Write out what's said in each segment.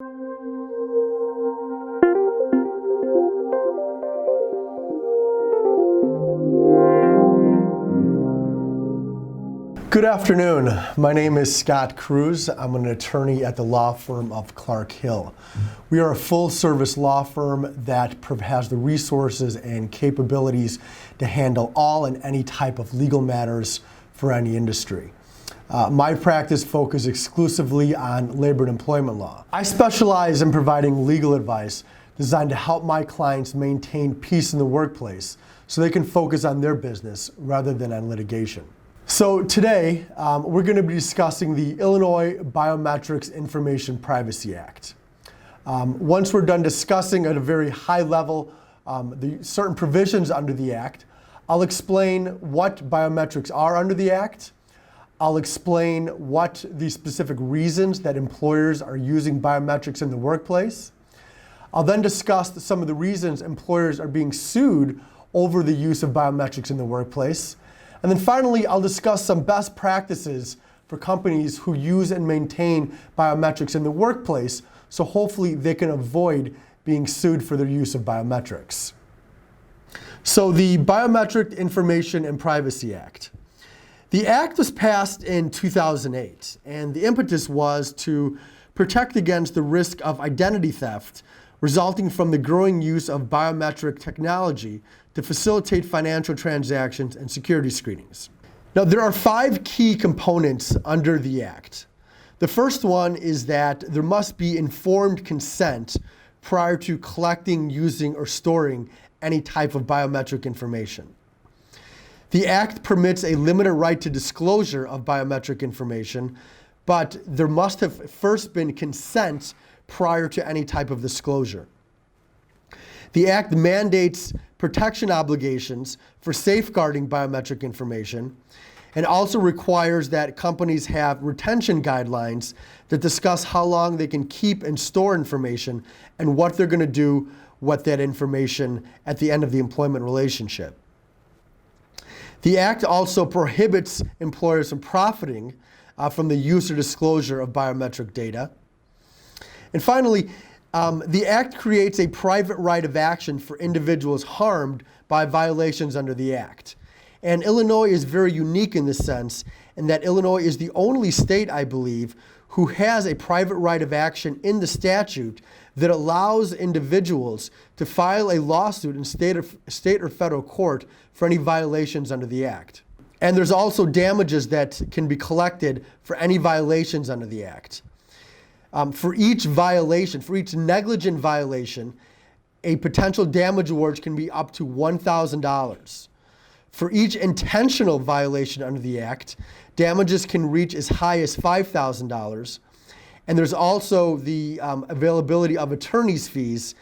Good afternoon. My name is Scott Cruz. I'm an attorney at the law firm of Clark Hill. We are a full-service law firm that has the resources and capabilities to handle all and any type of legal matters for any industry. My practice focuses exclusively on labor and employment law. I specialize in providing legal advice designed to help my clients maintain peace in the workplace so they can focus on their business rather than on litigation. So today, we're going to be discussing the Illinois Biometrics Information Privacy Act. Once we're done discussing at a very high level the certain provisions under the Act, I'll explain what biometrics are under the Act. I'll explain what the specific reasons that employers are using biometrics in the workplace. I'll then discuss some of the reasons employers are being sued over the use of biometrics in the workplace. And then finally, I'll discuss some best practices for companies who use and maintain biometrics in the workplace, so hopefully they can avoid being sued for their use of biometrics. So the Biometric Information and Privacy Act. The Act was passed in 2008, and the impetus was to protect against the risk of identity theft resulting from the growing use of biometric technology to facilitate financial transactions and security screenings. Now, there are 5 key components under the Act. The first one is that there must be informed consent prior to collecting, using, or storing any type of biometric information. The Act permits a limited right to disclosure of biometric information, but there must have first been consent prior to any type of disclosure. The Act mandates protection obligations for safeguarding biometric information and also requires that companies have retention guidelines that discuss how long they can keep and store information and what they're going to do with that information at the end of the employment relationship. The Act also prohibits employers from profiting from the use or disclosure of biometric data. And finally, the Act creates a private right of action for individuals harmed by violations under the Act. And Illinois is very unique in this sense, in that Illinois is the only state, I believe, who has a private right of action in the statute that allows individuals to file a lawsuit in state or federal court for any violations under the Act. And there's also damages that can be collected for any violations under the Act. For each violation, for each negligent violation, a potential damage award can be up to $1,000. For each intentional violation under the Act, damages can reach as high as $5,000. And there's also the availability of attorney's fees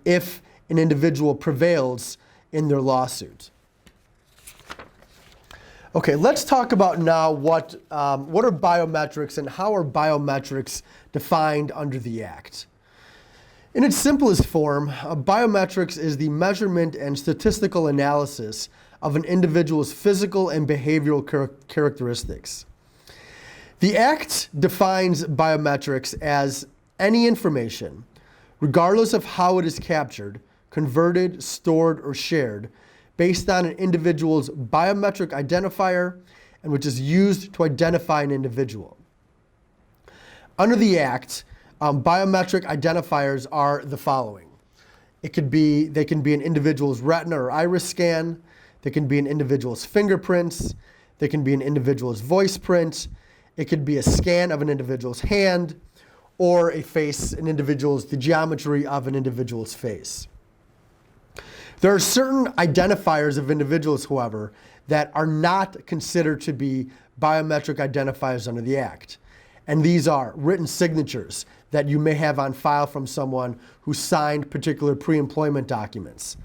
if an individual prevails in their lawsuit. Okay, let's talk about now what are biometrics and how are biometrics defined under the Act. In its simplest form, biometrics is the measurement and statistical analysis of an individual's physical and behavioral characteristics. The Act defines biometrics as any information, regardless of how it is captured, converted, stored, or shared, based on an individual's biometric identifier and which is used to identify an individual. Under the Act, biometric identifiers are the following. They can be an individual's retina or iris scan. They can be an individual's fingerprints. They can be an individual's voice print. It could be a scan of an individual's hand or the geometry of an individual's face. There are certain identifiers of individuals, however, that are not considered to be biometric identifiers under the Act. And these are written signatures that you may have on file from someone who signed particular pre-employment documents.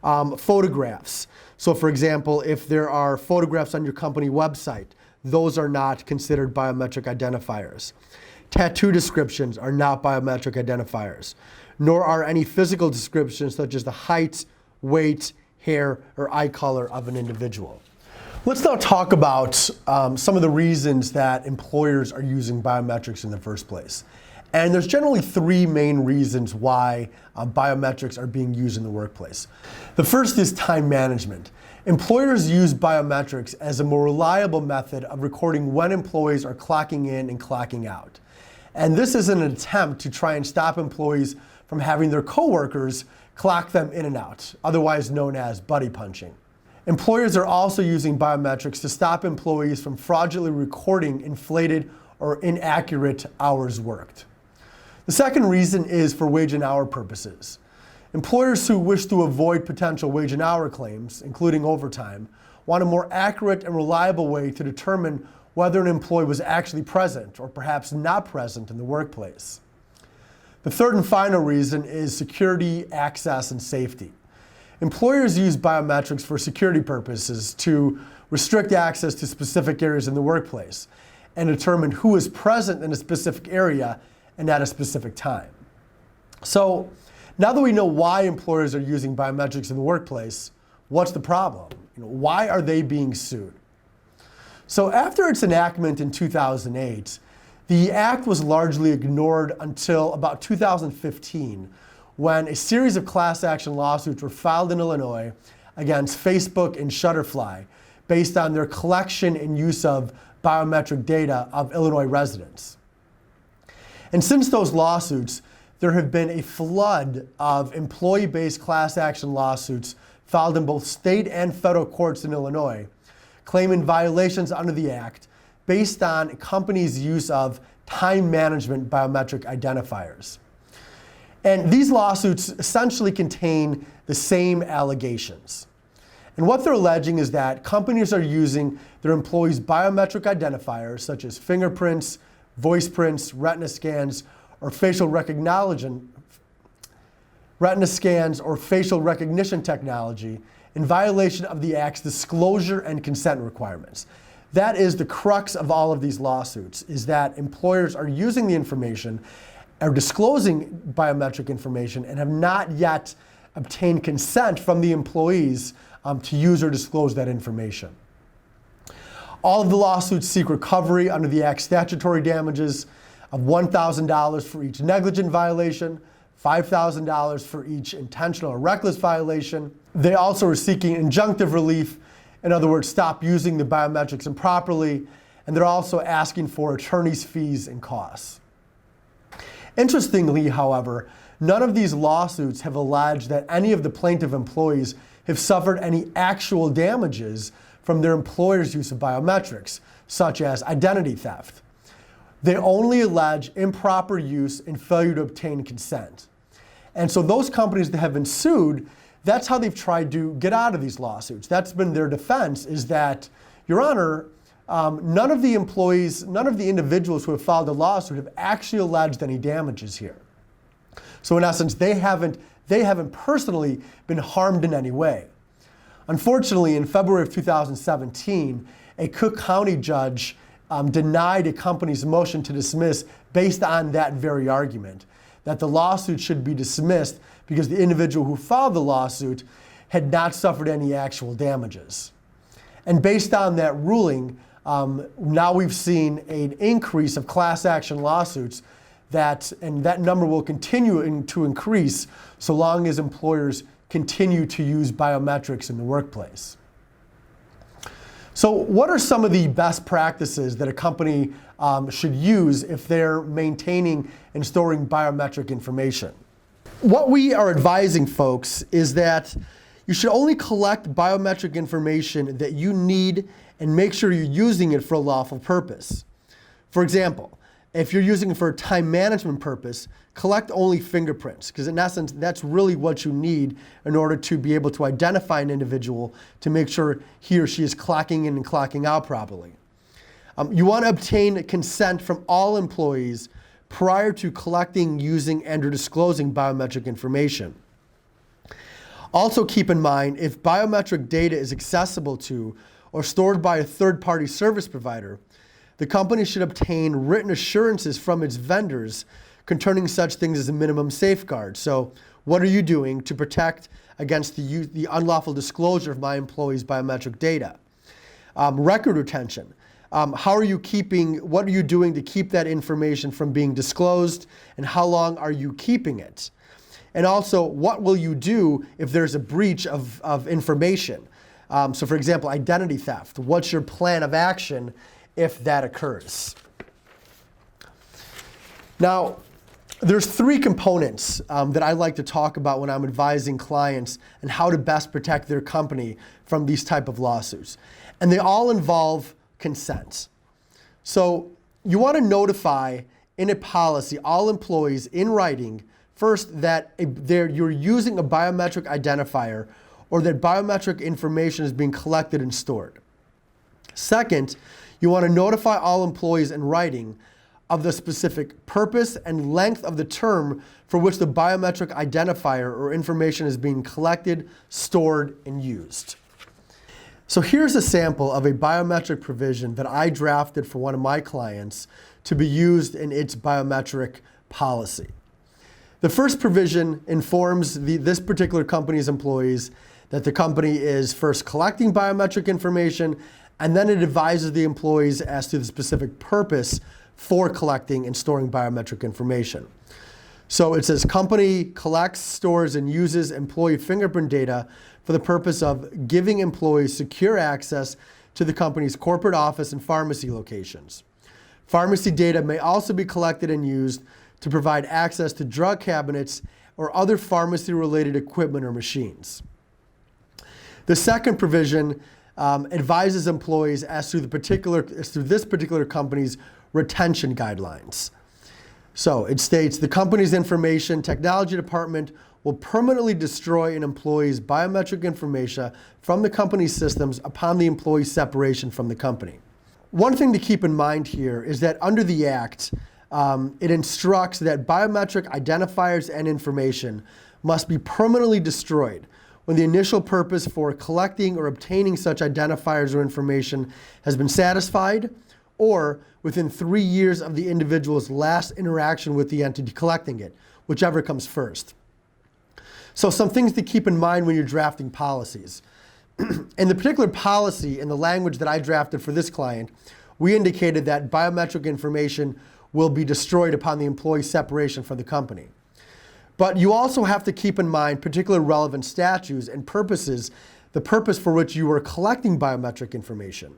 Photographs. So for example, if there are photographs on your company website, those are not considered biometric identifiers. Tattoo descriptions are not biometric identifiers, nor are any physical descriptions such as the height, weight, hair, or eye color of an individual. Let's now talk about some of the reasons that employers are using biometrics in the first place. And there's generally three main reasons why biometrics are being used in the workplace. The first is time management. Employers use biometrics as a more reliable method of recording when employees are clocking in and clocking out. And this is an attempt to try and stop employees from having their coworkers clock them in and out, otherwise known as buddy punching. Employers are also using biometrics to stop employees from fraudulently recording inflated or inaccurate hours worked. The second reason is for wage and hour purposes. Employers who wish to avoid potential wage and hour claims, including overtime, want a more accurate and reliable way to determine whether an employee was actually present or perhaps not present in the workplace. The third and final reason is security, access, and safety. Employers use biometrics for security purposes to restrict access to specific areas in the workplace and determine who is present in a specific area and at a specific time. So, now that we know why employers are using biometrics in the workplace, what's the problem? Why are they being sued? So after its enactment in 2008, the act was largely ignored until about 2015, when a series of class action lawsuits were filed in Illinois against Facebook and Shutterfly based on their collection and use of biometric data of Illinois residents. And since those lawsuits, there have been a flood of employee-based class action lawsuits filed in both state and federal courts in Illinois, claiming violations under the act based on companies' use of time management biometric identifiers. And these lawsuits essentially contain the same allegations. And what they're alleging is that companies are using their employees' biometric identifiers, such as fingerprints, voice prints, retina scans, or facial recognition technology in violation of the Act's disclosure and consent requirements. That is the crux of all of these lawsuits, is that employers are using the information, are disclosing biometric information, and have not yet obtained consent from the employees to use or disclose that information. All of the lawsuits seek recovery under the Act's statutory damages of $1,000 for each negligent violation, $5,000 for each intentional or reckless violation. They also are seeking injunctive relief, in other words, stop using the biometrics improperly, and they're also asking for attorney's fees and costs. Interestingly, however, none of these lawsuits have alleged that any of the plaintiff employees have suffered any actual damages from their employer's use of biometrics, such as identity theft. They only allege improper use and failure to obtain consent. And so those companies that have been sued, that's how they've tried to get out of these lawsuits. That's been their defense, is that, Your Honor, none of the employees, none of the individuals who have filed a lawsuit have actually alleged any damages here. So in essence, they haven't personally been harmed in any way. Unfortunately, in February of 2017, a Cook County judge denied a company's motion to dismiss based on that very argument, that the lawsuit should be dismissed because the individual who filed the lawsuit had not suffered any actual damages. And based on that ruling, now we've seen an increase of class action lawsuits and that number will continue to increase so long as employers continue to use biometrics in the workplace. So what are some of the best practices that a company should use if they're maintaining and storing biometric information? What we are advising folks is that you should only collect biometric information that you need and make sure you're using it for a lawful purpose. For example, if you're using it for a time management purpose, collect only fingerprints, because in essence, that's really what you need in order to be able to identify an individual to make sure he or she is clocking in and clocking out properly. You want to obtain consent from all employees prior to collecting, using, and/or disclosing biometric information. Also keep in mind, if biometric data is accessible to or stored by a third-party service provider, the company should obtain written assurances from its vendors concerning such things as a minimum safeguard. So what are you doing to protect against the unlawful disclosure of my employees' biometric data? Record retention. How are you keeping, what are you doing to keep that information from being disclosed, and how long are you keeping it? And also, what will you do if there's a breach of information? So for example, identity theft. What's your plan of action if that occurs? Now, there's three components that I like to talk about when I'm advising clients and how to best protect their company from these type of lawsuits. And they all involve consent. So you want to notify in a policy all employees in writing first that you're using a biometric identifier or that biometric information is being collected and stored. Second, you want to notify all employees in writing of the specific purpose and length of the term for which the biometric identifier or information is being collected, stored, and used. So here's a sample of a biometric provision that I drafted for one of my clients to be used in its biometric policy. The first provision informs this particular company's employees that the company is first collecting biometric information, and then it advises the employees as to the specific purpose for collecting and storing biometric information. So it says company collects, stores, and uses employee fingerprint data for the purpose of giving employees secure access to the company's corporate office and pharmacy locations. Pharmacy data may also be collected and used to provide access to drug cabinets or other pharmacy-related equipment or machines. The second provision advises employees as to this particular company's retention guidelines. So it states the company's information technology department will permanently destroy an employee's biometric information from the company's systems upon the employee's separation from the company. One thing to keep in mind here is that under the Act, it instructs that biometric identifiers and information must be permanently destroyed when the initial purpose for collecting or obtaining such identifiers or information has been satisfied, or within 3 years of the individual's last interaction with the entity collecting it, whichever comes first. So some things to keep in mind when you're drafting policies. In the particular policy, in the language that I drafted for this client, we indicated that biometric information will be destroyed upon the employee's separation from the company. But you also have to keep in mind particular relevant statutes and purposes, the purpose for which you are collecting biometric information.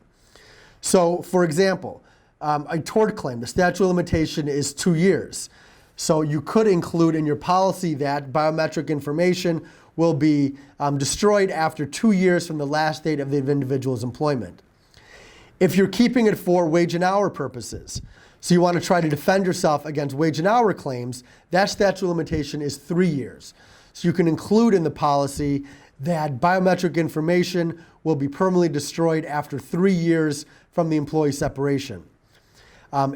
So, for example, a tort claim, the statute of limitation is 2 years. So you could include in your policy that biometric information will be destroyed after 2 years from the last date of the individual's employment. If you're keeping it for wage and hour purposes, so you want to try to defend yourself against wage and hour claims, that statute of limitation is 3 years. So you can include in the policy that biometric information will be permanently destroyed after 3 years from the employee separation.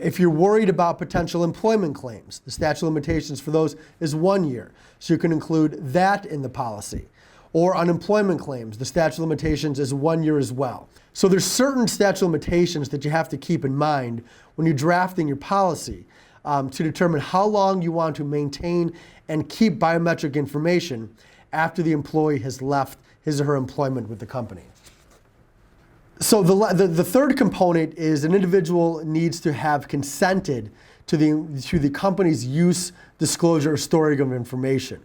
If you're worried about potential employment claims, the statute of limitations for those is 1 year. So you can include that in the policy. Or unemployment claims, the statute of limitations is 1 year as well. So there's certain statute of limitations that you have to keep in mind when you're drafting your policy to determine how long you want to maintain and keep biometric information after the employee has left his or her employment with the company. So the third component is an individual needs to have consented to the company's use, disclosure, or storing of information.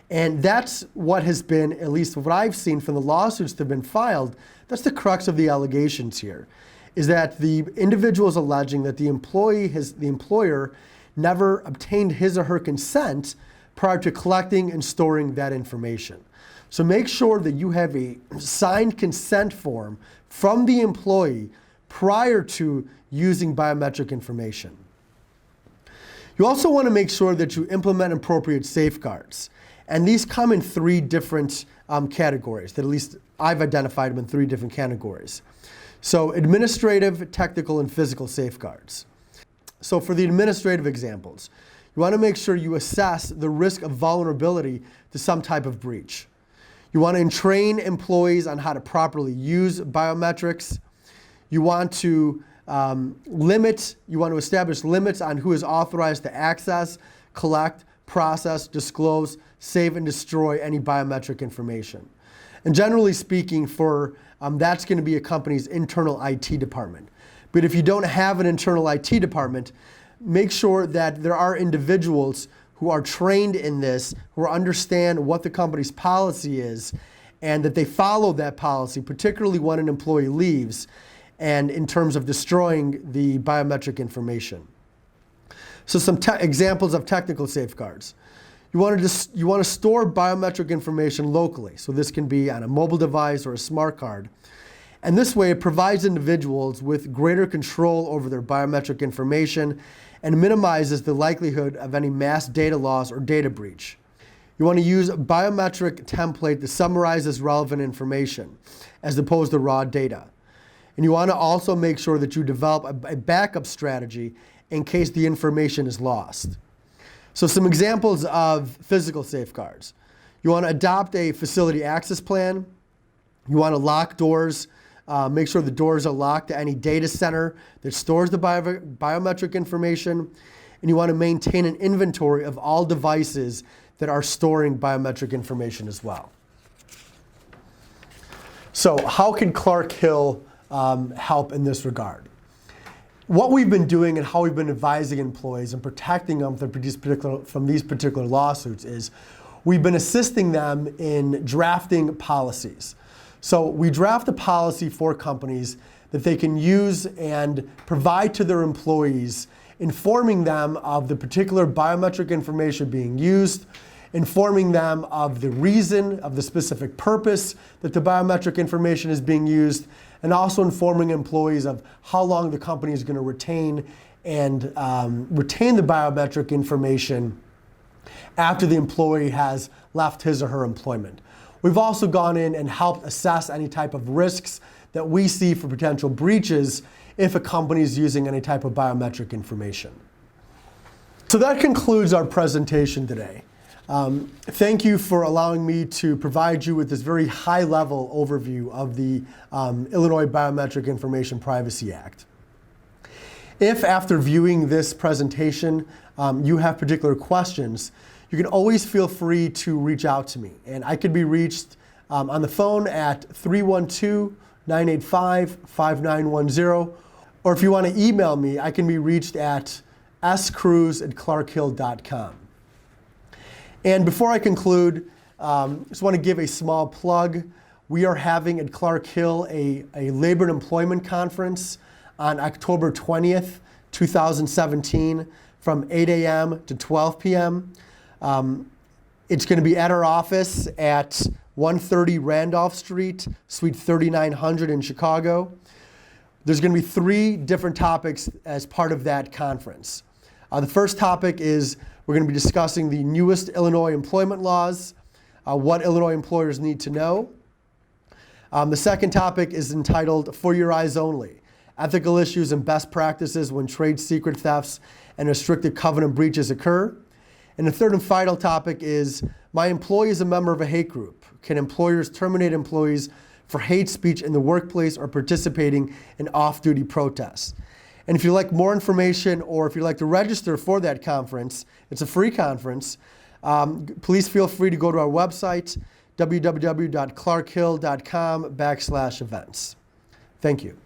And that's what has been, at least what I've seen from the lawsuits that have been filed, that's the crux of the allegations here, is that the individual is alleging that the employer never obtained his or her consent prior to collecting and storing that information. So make sure that you have a signed consent form from the employee prior to using biometric information. You also want to make sure that you implement appropriate safeguards. And these come in 3 different categories, that at least I've identified them in 3 different categories. So administrative, technical, and physical safeguards. So for the administrative examples, you want to make sure you assess the risk of vulnerability to some type of breach. You want to train employees on how to properly use biometrics. You want to establish limits on who is authorized to access, collect, process, disclose, save, and destroy any biometric information. And generally speaking, that's going to be a company's internal IT department. But if you don't have an internal IT department, make sure that there are individuals who are trained in this, who understand what the company's policy is, and that they follow that policy, particularly when an employee leaves, and in terms of destroying the biometric information. So some examples of technical safeguards. You want to store biometric information locally. So this can be on a mobile device or a smart card. And this way it provides individuals with greater control over their biometric information and minimizes the likelihood of any mass data loss or data breach. You want to use a biometric template that summarizes relevant information as opposed to raw data. And you want to also make sure that you develop a backup strategy in case the information is lost. So some examples of physical safeguards. You want to adopt a facility access plan. You want to lock doors. Make sure the doors are locked to any data center that stores the biometric information. And you want to maintain an inventory of all devices that are storing biometric information as well. So how can Clark Hill help in this regard? What we've been doing and how we've been advising employees and protecting them from these particular lawsuits is we've been assisting them in drafting policies. So we draft a policy for companies that they can use and provide to their employees, informing them of the particular biometric information being used, informing them of the reason, of the specific purpose that the biometric information is being used, and also informing employees of how long the company is going to retain the biometric information after the employee has left his or her employment. We've also gone in and helped assess any type of risks that we see for potential breaches if a company is using any type of biometric information. So that concludes our presentation today. Thank you for allowing me to provide you with this very high-level overview of the Illinois Biometric Information Privacy Act. If after viewing this presentation you have particular questions, you can always feel free to reach out to me. And I can be reached on the phone at 312-985-5910. Or if you want to email me, I can be reached at scruz@clarkhill.com. And before I conclude, I just want to give a small plug. We are having at Clark Hill a labor and employment conference on October 20th, 2017 from 8 a.m. to 12 p.m. It's going to be at our office at 130 Randolph Street, Suite 3900 in Chicago. There's going to be 3 different topics as part of that conference. The first topic is we're going to be discussing the newest Illinois employment laws, what Illinois employers need to know. The second topic is entitled For Your Eyes Only, Ethical Issues and Best Practices When Trade Secret Thefts and Restricted Covenant Breaches Occur. And the third and final topic is My Employee is a Member of a Hate Group. Can employers terminate employees for hate speech in the workplace or participating in off-duty protests? And if you'd like more information or if you'd like to register for that conference, it's a free conference, please feel free to go to our website, www.clarkhill.com/events. Thank you.